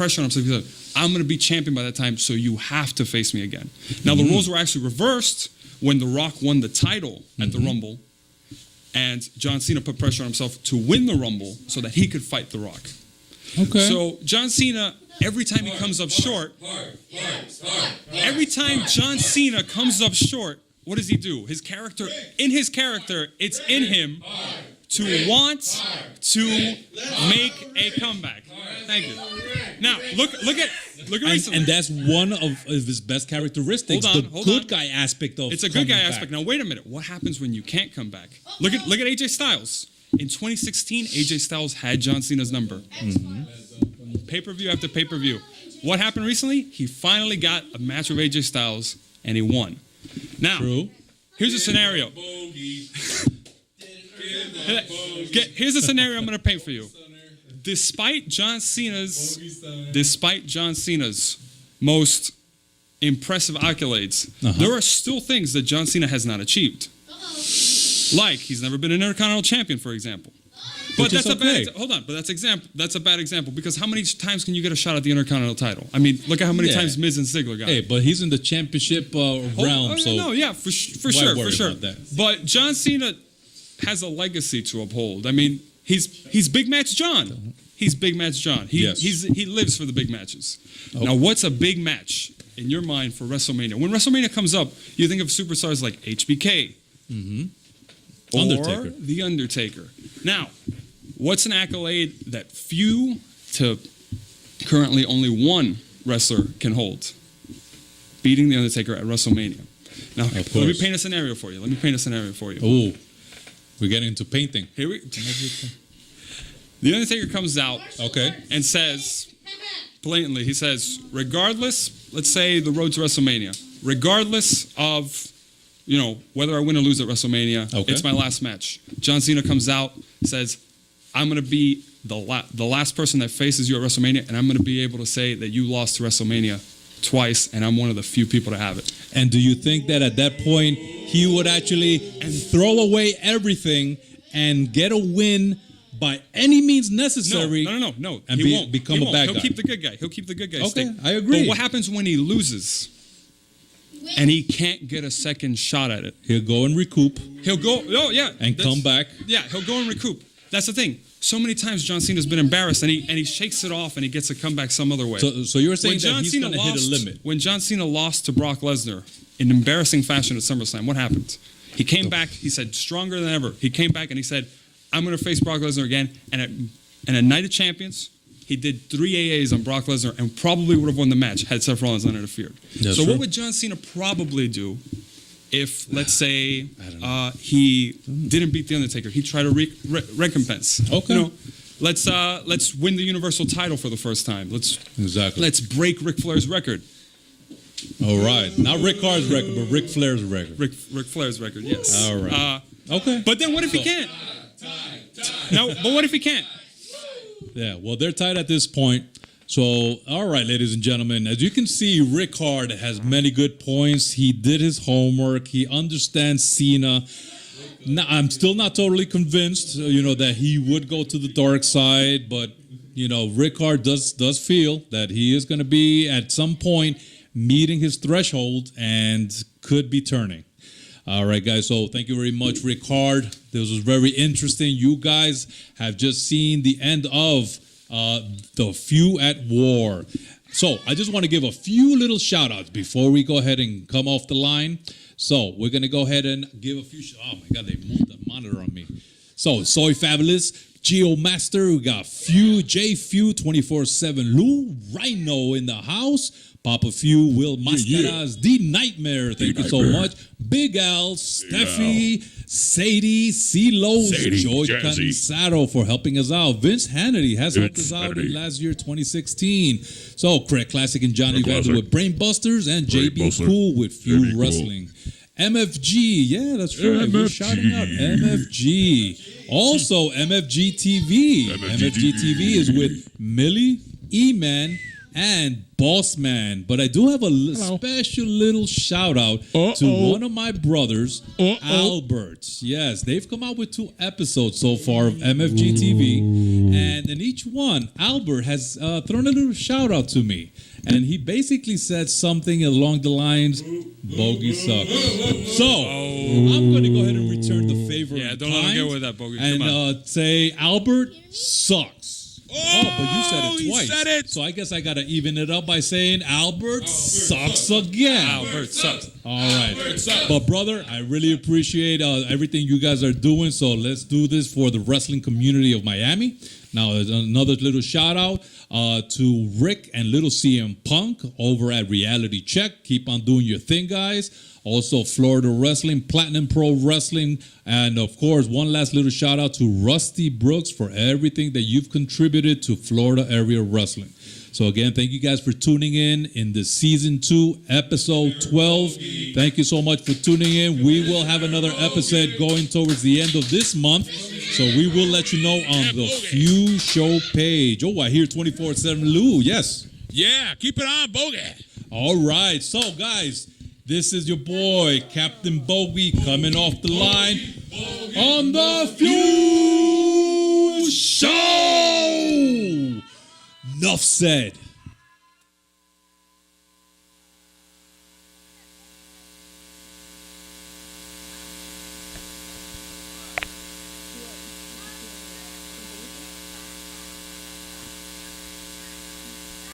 pressure on himself. He said, I'm going to be champion by that time, so you have to face me again. Now, the roles were actually reversed when The Rock won the title at the Rumble, and John Cena put pressure on himself to win the Rumble so that he could fight The Rock. Okay. So John Cena, every time he comes up short, every time John Cena comes up short, what does he do? His character, it's in him to want to make a comeback. Thank you. Now, look at recently. And that's one of his best characteristics. Hold the good guy aspect of it's a good guy back. aspect. Now, wait a minute. What happens when you can't come back? Look at AJ Styles. In 2016, AJ Styles had John Cena's number. Pay-per-view after pay-per-view. What happened recently? He finally got a match with AJ Styles, and he won. Now, here's a scenario. Here's a scenario I'm going to paint for you. Despite John Cena's most impressive accolades, there are still things that John Cena has not achieved. Like he's never been an Intercontinental Champion, for example. But that's a bad example because how many times can you get a shot at the Intercontinental title? I mean, look at how many times Miz and Ziggler got. Hey, but he's in the championship realm, so for sure. But John Cena has a legacy to uphold. I mean, he's Big Match John. He's Big Match John. He lives for the big matches. Now, what's a big match in your mind for WrestleMania? When WrestleMania comes up, you think of superstars like HBK. Or The Undertaker. Now, what's an accolade that few to currently only one wrestler can hold? Beating The Undertaker at WrestleMania. Now, let me paint a scenario for you. Oh, we're getting into painting. The Undertaker comes out and says, blatantly, he says, regardless, let's say the road to WrestleMania, regardless of whether I win or lose at WrestleMania, it's my last match. John Cena comes out, says, I'm going to be the last person that faces you at WrestleMania, and I'm going to be able to say that you lost to WrestleMania twice, and I'm one of the few people to have it. And do you think that at that point, he would actually throw away everything and get a win by any means necessary? No. And he won't become a bad guy. He'll keep the good guy. Okay, I agree. But what happens when he loses? And he can't get a second shot at it. He'll go and recoup. And come back. Yeah, he'll go and recoup. That's the thing. So many times John Cena's been embarrassed, and he shakes it off, and he gets a comeback some other way. So you're saying that he's going to hit a limit. When John Cena lost to Brock Lesnar in embarrassing fashion at SummerSlam, what happened? He came back. He said, stronger than ever. He came back, and he said, I'm going to face Brock Lesnar again. And at Night of Champions, he did 3 AAs on Brock Lesnar and probably would have won the match had Seth Rollins not interfered. So what would John Cena probably do if, let's say, he didn't beat The Undertaker? He'd try to recompense. Okay. Let's win the Universal title for the first time. Let's break Ric Flair's record. All right. Not Ric Hard's record, but Ric Flair's record. Ric Flair's record, yes. All right. Okay. But then what if he can't? But what if he can't? Yeah, well, they're tied at this point. So, all right, ladies and gentlemen, as you can see, Ric Hard has many good points. He did his homework. He understands Cena. Now, I'm still not totally convinced, that he would go to the dark side, but, Ric Hard does feel that he is going to be, at some point, meeting his threshold and could be turning. All right, guys, so thank you very much, Ric Hard. This was very interesting. You guys have just seen the end of the Few at War. So I just want to give a few little shout-outs before we go ahead and come off the line. So we're going to go ahead and give a few... Oh, my God, they moved the monitor on me. So, Soy Fabulous, Geo Master, we got Few, J Few, 24/7 Lou, Rhino in the house, Papa Few, Will Mascaras, The Nightmare, thank you so much. Big Al, Steffi, Sadie, C-Lo, George Cansado for helping us out. Vince Hannity has helped us out in last year, 2016. So, Craig Classic and Johnny Vander with Brain Busters and JB Cool with Few Wrestling. MFG, yeah, that's right. We're shouting out MFG. Also, MFG TV. MFG TV is with Millie, E-Man, and Boss Man. But I do have a special little shout out to one of my brothers, Albert. Yes, they've come out with 2 episodes so far of MFG TV. And And in each one, Albert has thrown a little shout out to me. And he basically said something along the lines, Bogey sucks. So, I'm going to go ahead and return the favor. Yeah, don't let him get with that, Bogey. Come on. And say, Albert sucks. Oh, but you said it twice. He said it. So I guess I got to even it up by saying Albert sucks again. Albert sucks. All right. But, brother, I really appreciate everything you guys are doing. So let's do this for the wrestling community of Miami. Now, there's another little shout out to Rick and Little CM Punk over at Reality Check. Keep on doing your thing, guys. Also, Florida Wrestling, Platinum Pro Wrestling, and of course, one last little shout out to Rusty Brooks for everything that you've contributed to Florida area wrestling. So again, thank you guys for tuning in the season 2, episode 12. Thank you so much for tuning in. We will have another episode going towards the end of this month. So we will let you know on the Few Show page. Oh, I hear 24/7 Lou. Yes. Yeah, keep it on, Bogey. All right. So, guys, this is your boy, Captain Bogey, coming off the line on the Few Show. Enough said.